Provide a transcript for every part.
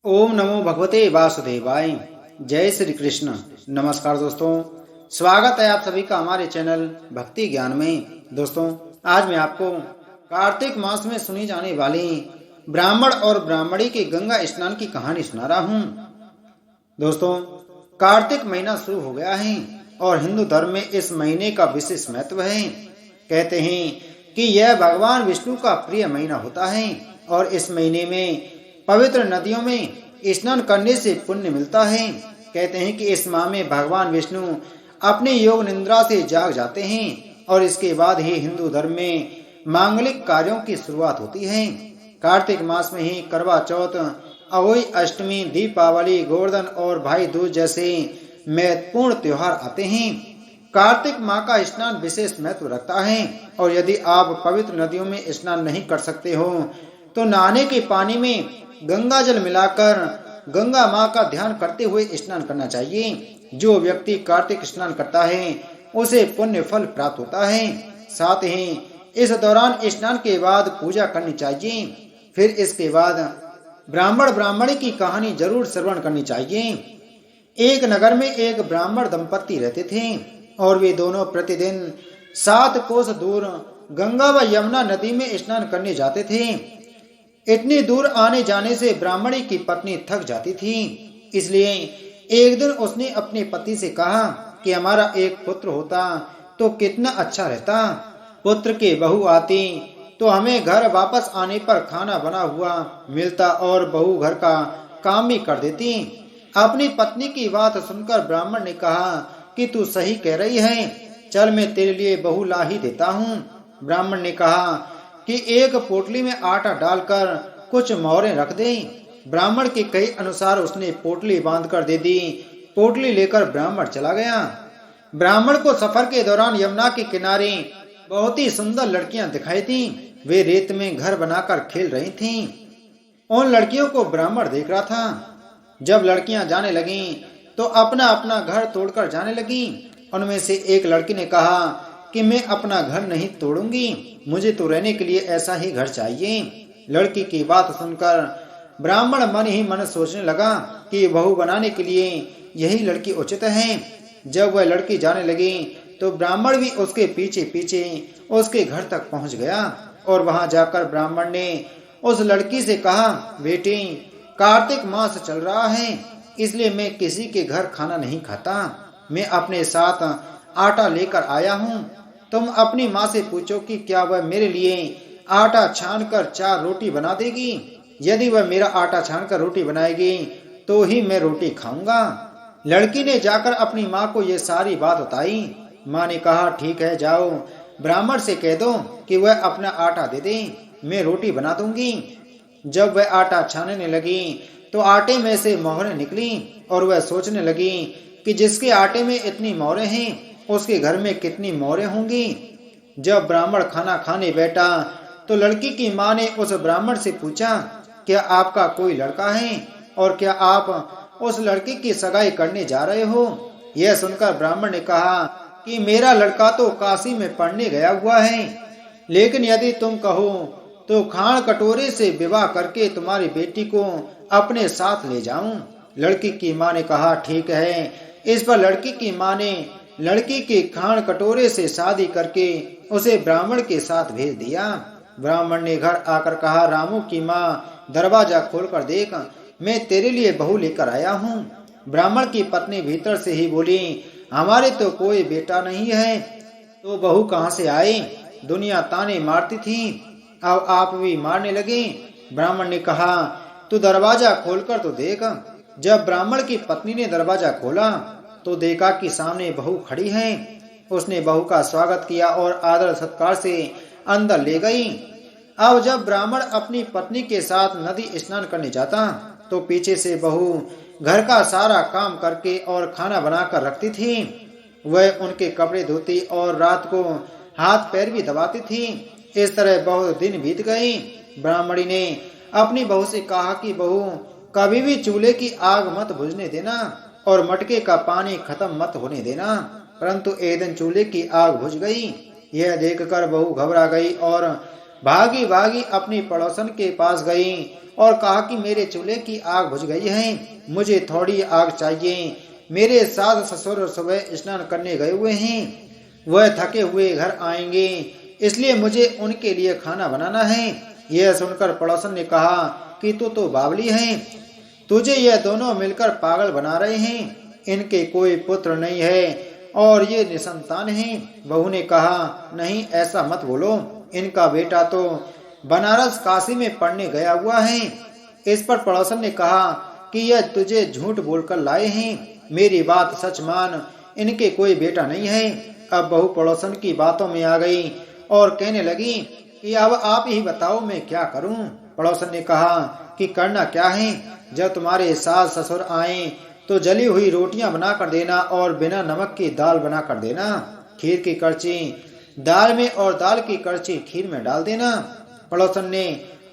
ओम नमो भगवते वासुदेवाय। जय श्री कृष्ण। नमस्कार दोस्तों, स्वागत है आप सभी का हमारे चैनल भक्ति ज्ञान में। दोस्तों, आज मैं आपको कार्तिक मास में सुनी जाने वाली ब्राह्मण और ब्राह्मणी के गंगा स्नान की कहानी सुना रहा हूँ। दोस्तों, कार्तिक महीना शुरू हो गया है और हिंदू धर्म में इस महीने का विशेष महत्व है। कहते हैं कि यह भगवान विष्णु का प्रिय महीना होता है और इस महीने में पवित्र नदियों में स्नान करने से पुण्य मिलता है। कहते हैं कि इस माह में भगवान विष्णु अपने योग निद्रा से जाग जाते हैं और इसके बाद ही हिंदू धर्म में मांगलिक कार्यों की शुरुआत होती है। कार्तिक मास में ही करवा चौथ, अहोई अष्टमी, दीपावली, गोवर्धन और भाई दूज जैसे महत्वपूर्ण त्योहार आते हैं। कार्तिक माह का स्नान विशेष महत्व रखता है और यदि आप पवित्र नदियों में स्नान नहीं कर सकते हो तो नहाने के पानी में गंगा जल मिलाकर गंगा माँ का ध्यान करते हुए स्नान करना चाहिए। जो व्यक्ति कार्तिक स्नान करता है उसे पुण्य फल प्राप्त होता है। साथ ही इस दौरान स्नान के बाद पूजा करनी चाहिए। फिर इसके बाद ब्राह्मण ब्राह्मणी की कहानी जरूर श्रवण करनी चाहिए। एक नगर में एक ब्राह्मण दंपत्ति रहते थे और वे दोनों प्रतिदिन 7 कोस दूर गंगा व यमुना नदी में स्नान करने जाते थे। इतनी दूर आने जाने से ब्राह्मणी की पत्नी थक जाती थी, इसलिए एक दिन उसने अपने पति से कहा कि हमारा एक पुत्र होता तो कितना अच्छा रहता। पुत्र के बहू आती तो हमें घर वापस आने पर खाना बना हुआ मिलता और बहू घर का काम भी कर देती। अपनी पत्नी की बात सुनकर ब्राह्मण ने कहा कि तू सही कह रही है, चल मैं तेरे लिए बहू ला ही देता हूँ। ब्राह्मण ने कहा कि एक पोटली में आटा डालकर कुछ मोहरें रख दे। ब्राह्मण के कई अनुसार उसने पोटली बांधकर दे दी। पोटली लेकर ब्राह्मण चला गया। ब्राह्मण को सफर के दौरान यमुना के किनारे बहुत ही सुंदर लड़कियां दिखाई थी। वे रेत में घर बनाकर खेल रही थीं। उन लड़कियों को ब्राह्मण देख रहा था। जब लड़कियां जाने लगीं तो अपना अपना घर तोड़कर जाने लगी। उनमें से एक लड़की ने कहा कि मैं अपना घर नहीं तोड़ूंगी, मुझे तो रहने के लिए ऐसा ही घर चाहिए। लड़की की बात सुनकर ब्राह्मण मन ही मन सोचने लगा कि बहू बनाने के लिए यही लड़की उचित है। जब वह लड़की जाने लगी तो ब्राह्मण भी उसके पीछे पीछे उसके घर तक पहुंच गया और वहां जाकर ब्राह्मण ने उस लड़की से कहा, बेटी, कार्तिक मास चल रहा है इसलिए मैं किसी के घर खाना नहीं खाता। मैं अपने साथ आटा लेकर आया हूँ। तुम अपनी माँ से पूछो कि क्या वह मेरे लिए आटा छानकर 4 रोटी बना देगी। यदि वह मेरा आटा छानकर रोटी बनाएगी तो ही मैं रोटी खाऊंगा। लड़की ने जाकर अपनी माँ को ये सारी बात बताई। माँ ने कहा, ठीक है, जाओ ब्राह्मण से कह दो कि वह अपना आटा दे दे, मैं रोटी बना दूंगी। जब वह आटा छानने लगी तो आटे में से मोहरें निकली और वह सोचने लगी कि जिसके आटे में इतनी मोहरें हैं उसके घर में कितनी मोहरें होंगी। जब ब्राह्मण खाना खाने बैठा तो लड़की की माँ ने उस ब्राह्मण से पूछा, क्या आपका कोई लड़का है और क्या आप उस लड़की की सगाई करने जा रहे हो। यह सुनकर ब्राह्मण ने कहा कि मेरा लड़का तो काशी में पढ़ने गया हुआ है, लेकिन यदि तुम कहो तो खाण कटोरे से विवाह करके तुम्हारी बेटी को अपने साथ ले जाऊं। लड़की की माँ ने कहा, ठीक है। इस पर लड़की की माँ ने लड़की के खाण कटोरे से शादी करके उसे ब्राह्मण के साथ भेज दिया। ब्राह्मण ने घर आकर कहा, रामू की माँ, दरवाजा खोलकर देख, मैं तेरे लिए बहू लेकर आया हूँ। ब्राह्मण की पत्नी भीतर से ही बोली, हमारे तो कोई बेटा नहीं है, तो बहू कहाँ से आई। दुनिया ताने मारती थी, अब आप भी मारने लगे। ब्राह्मण ने कहा, तू दरवाजा खोलकर तो देख। जब ब्राह्मण की पत्नी ने दरवाजा खोला तो देखा कि सामने बहू खड़ी है। उसने बहू का स्वागत किया और आदर सत्कार से अंदर ले गई। अब जब ब्राह्मण अपनी पत्नी के साथ नदी स्नान करने जाता तो पीछे से बहू घर का सारा काम करके और खाना बनाकर रखती थी। वह उनके कपड़े धोती और रात को हाथ पैर भी दबाती थी। इस तरह बहुत दिन बीत गई। ब्राह्मणी ने अपनी बहू से कहा कि बहू, कभी भी चूल्हे की आग मत बुझने देना और मटके का पानी खत्म मत होने देना। परंतु एक दिन चूल्हे की आग बुझ गई। यह देखकर बहू घबरा गई और भागी भागी अपनी पड़ोसन के पास गई और कहा कि मेरे चूल्हे की आग बुझ गई है, मुझे थोड़ी आग चाहिए। मेरे सास ससुर सुबह स्नान करने गए हुए हैं, वह थके हुए घर आएंगे, इसलिए मुझे उनके लिए खाना बनाना है। यह सुनकर पड़ोसन ने कहा कि तू तो बावली है, तुझे यह दोनों मिलकर पागल बना रहे हैं। इनके कोई पुत्र नहीं है और ये निसंतान हैं। बहू ने कहा, नहीं ऐसा मत बोलो, इनका बेटा तो बनारस काशी में पढ़ने गया हुआ है। इस पर पड़ोसन ने कहा कि यह तुझे झूठ बोलकर लाए हैं, मेरी बात सच मान, इनके कोई बेटा नहीं है। अब बहू पड़ोसन की बातों में आ गई और कहने लगी कि अब आप ही बताओ मैं क्या करूं। पड़ोसन ने कहा कि करना क्या है, जब तुम्हारे सास ससुर आए तो जली हुई रोटियां बना कर देना और बिना नमक की दाल बना कर देना। खीर की करची दाल में और दाल की करची खीर में डाल देना। पड़ोसन ने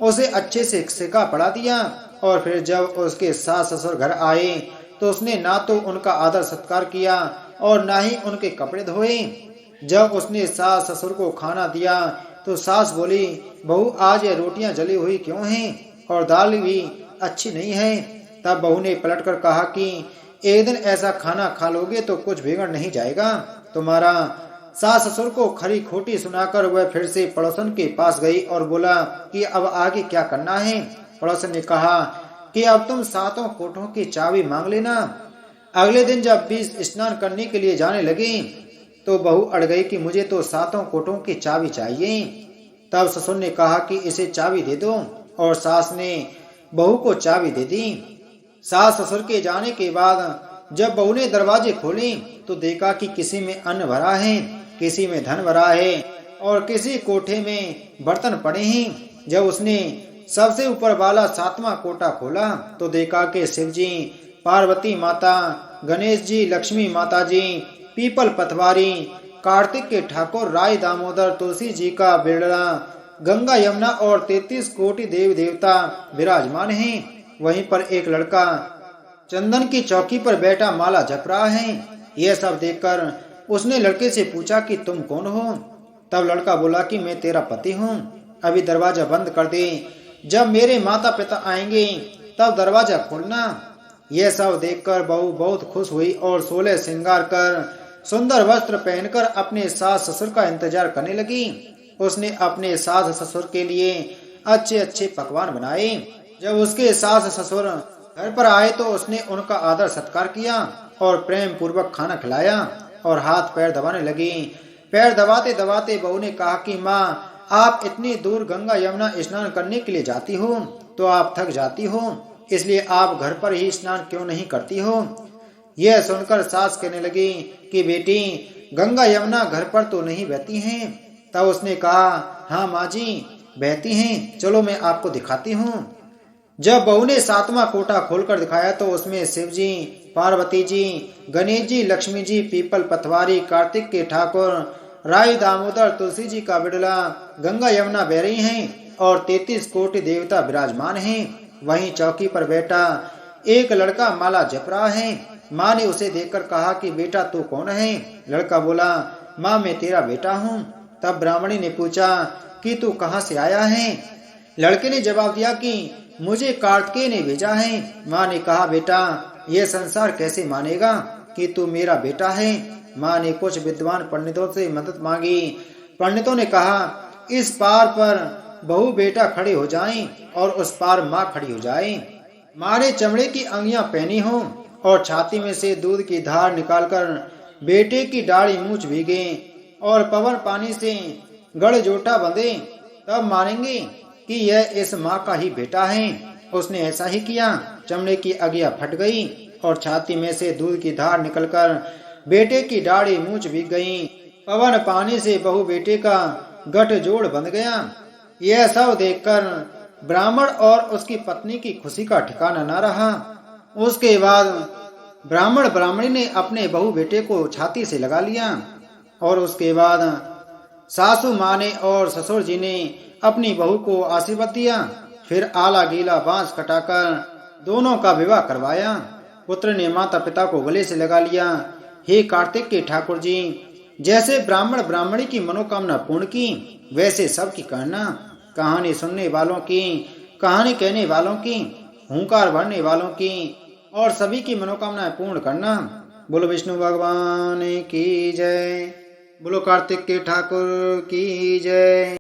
उसे अच्छे से सिका पड़ा दिया और फिर जब उसके सास ससुर घर आए तो उसने ना तो उनका आदर सत्कार किया और ना ही उनके कपड़े धोए। जब उसने सास ससुर को खाना दिया तो सास बोली, बहू आज ये रोटियां जली हुई क्यों हैं और दाल भी अच्छी नहीं है। तब बहू ने पलटकर कहा कि एक दिन ऐसा खाना खा लोगे तो कुछ बिगड़ नहीं जाएगा। तुम्हारा सास ससुर को खरी खोटी सुनाकर वह फिर से पड़ोसन के पास गई और बोला कि अब आगे क्या करना है। पड़ोसन ने कहा कि अब तुम सातों कोठों की चाबी मांग लेना। अगले दिन जब बीस स्नान करने के लिए जाने लगी तो बहू अड़ गई कि मुझे तो सातों कोठों की चाबी चाहिए। तब ससुर ने कहा कि इसे चाबी दे दो और सास ने बहू को चाबी दे दी। सास ससुर के जाने के बाद जब बहू ने दरवाजे खोले तो देखा कि किसी में अन्न भरा है, किसी में धन भरा है और किसी कोठे में बर्तन पड़े हैं। जब उसने सबसे ऊपर वाला सातवां कोटा खोला तो देखा कि शिव जी, पार्वती माता, गणेश जी, लक्ष्मी माता जी, पीपल पतवारी, कार्तिक के ठाकुर, राय दामोदर, तुलसी जी का बिरला, गंगा यमुना और 33 कोटि देव देवता विराजमान हैं। वहीं पर एक लड़का चंदन की चौकी पर बैठा माला जप रहा है। यह सब देखकर उसने लड़के से पूछा कि तुम कौन हो। तब लड़का बोला कि मैं तेरा पति हूँ, अभी दरवाजा बंद कर दे, जब मेरे माता पिता आएंगे तब दरवाजा खोलना। यह सब देखकर बहू बहुत खुश हुई और 16 श्रृंगार कर सुंदर वस्त्र पहनकर अपने सास ससुर का इंतजार करने लगी। उसने अपने सास ससुर के लिए अच्छे अच्छे पकवान बनाए। जब उसके सास ससुर घर पर आए तो उसने उनका आदर सत्कार किया और प्रेम पूर्वक खाना खिलाया और हाथ पैर दबाने लगी। पैर दबाते दबाते बहू ने कहा कि माँ, आप इतनी दूर गंगा यमुना स्नान करने के लिए जाती हो तो आप थक जाती हो, इसलिए आप घर पर ही स्नान क्यों नहीं करती हो। यह सुनकर सास कहने लगी कि बेटी, गंगा यमुना घर पर तो नहीं बहती हैं। तब उसने कहा, हाँ माँ जी बहती हैं, चलो मैं आपको दिखाती हूँ। जब बहू ने सातवां कोटा खोलकर दिखाया तो उसमें शिव जी, पार्वती जी, गणेश जी, लक्ष्मी जी, पीपल पतवारी, कार्तिक के ठाकुर, राय दामोदर, तुलसी जी का बिड़ला, गंगा यमुना बह रही हैं और 33 कोटि देवता विराजमान हैं। वहीं चौकी पर बैठा एक लड़का माला जप रहा है। माँ ने उसे देखकर कहा कि बेटा तू कौन है। लड़का बोला, माँ मैं तेरा बेटा हूँ। तब ब्राह्मणी ने पूछा कि तू कहाँ से आया है। लड़के ने जवाब दिया कि मुझे कार्तिकेय ने भेजा है। माँ ने कहा, बेटा यह संसार कैसे मानेगा कि तू मेरा बेटा है। माँ ने कुछ विद्वान पंडितों से मदद मांगी। पंडितों ने कहा, इस पार पर बहू बेटा खड़े हो जाएं और उस पार माँ खड़ी हो जाए। माँ ने चमड़े की अंगियां पहनी हो और छाती में से दूध की धार निकालकर बेटे की दाढ़ी मूछ भीगे और पवन पानी से गड़ जोटा बंधे, तब मानेंगे कि यह इस माँ का ही बेटा है। उसने ऐसा ही किया। चमड़े की अंगियां फट गई और छाती में से दूध की धार निकलकर बेटे की दाढ़ी मूछ भीग गई। पवन पानी से बहू बेटे का गठजोड़ बंध गया। यह सब देखकर ब्राह्मण और उसकी पत्नी की खुशी का ठिकाना न रहा। उसके बाद ब्राह्मण ब्राह्मणी ने अपने बहू बेटे को छाती से लगा लिया और उसके बाद सासू माँ ने और ससुर जी ने अपनी बहू को आशीर्वाद दिया। फिर आला गीला बांस कटाकर दोनों का विवाह करवाया। पुत्र ने माता पिता को गले से लगा लिया। हे कार्तिक के ठाकुर जी, जैसे ब्राह्मण ब्राह्मणी की मनोकामना पूर्ण की वैसे सबकी करना। कहानी सुनने वालों की, कहानी कहने वालों की, हुंकार भरने वालों की और सभी की मनोकामनाएं पूर्ण करना। बोलो विष्णु भगवान की जय। बोलो कार्तिक के ठाकुर की जय।